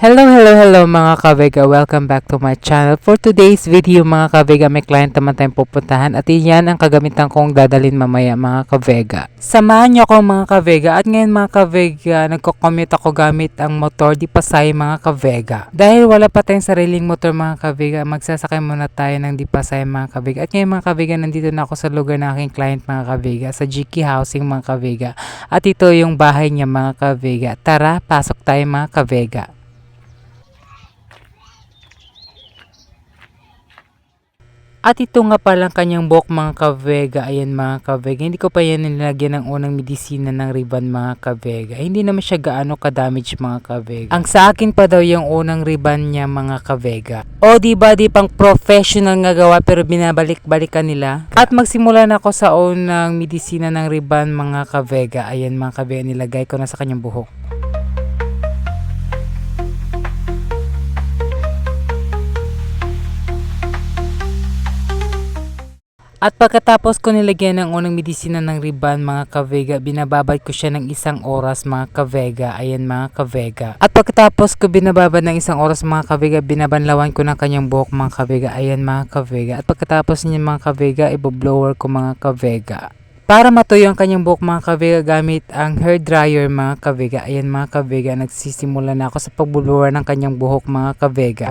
Hello mga kavega. Welcome back to my channel. For today's video mga kavega, may client naman tayong pupuntahan at iyan ang kagamitan kong dadalhin mamaya mga kavega. Samahan niyo ako mga kavega at ngayon mga kavega, nagko-commute ako gamit ang motor di Pasay mga kavega. Dahil wala pa tayong sariling motor mga kavega, magsasakay muna tayo ng di Pasay mga kavega. At ngayon mga kavega, nandito na ako sa lugar ng aking client mga kavega, sa GK Housing mga kavega. At ito yung bahay niya mga kavega. Tara, pasok tayo mga kavega. At ito nga palang kanyang buhok mga kavega. Ayan mga kavega. Hindi ko pa yan nilagyan ng unang medisina ng ribbon mga kavega. Hindi naman siya gaano ka-damage mga kavega. Ang sa akin pa daw yung unang ribbon niya mga kavega. O diba di pang professional nga gawa pero binabalik-balikan nila. At magsimula na ako sa unang medisina ng ribbon mga kavega. Ayan mga kavega, nilagay ko na sa kanyang buhok. At pagkatapos ko nilagyan ng unang medisina ng ribbon mga kavega, binababad ko siya ng 1 oras mga kavega. Ayan mga kavega. At pagkatapos ko binababad ng 1 oras mga kavega, binabanlawan ko ng kanyang buhok mga kavega. Ayan mga kavega. At pagkatapos niya mga kavega, iboblower ko mga kavega. Para matuyo ang kanyang buhok mga kavega gamit ang hair dryer mga kavega. Ayan mga kavega, nagsisimula na ako sa pagbublower ng kanyang buhok mga kavega.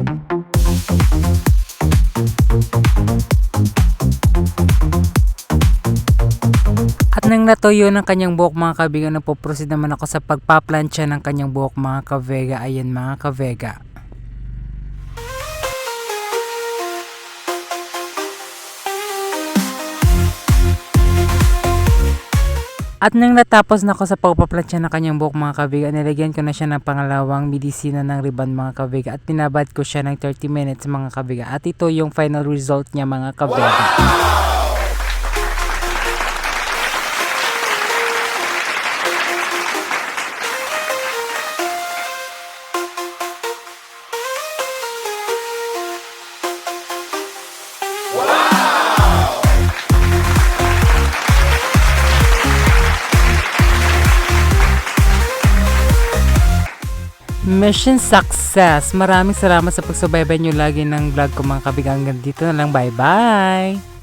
At nang natuyo ng kanyang buhok mga kavega, napoproceed naman ako sa pagpaplansya ng kanyang buhok mga kavega. Ayan mga kavega. At nang natapos na ako sa pagpaplansya ng kanyang buhok mga kavega, nilagyan ko na siya ng pangalawang medisina ng ribbon mga kavega at pinabad ko siya ng 30 minutes mga kavega. At ito yung final result niya mga kavega. Mission success! Maraming salamat sa pagsubaybay nyo lagi ng vlog ko mga kavega. Hanggang dito na lang. Bye bye!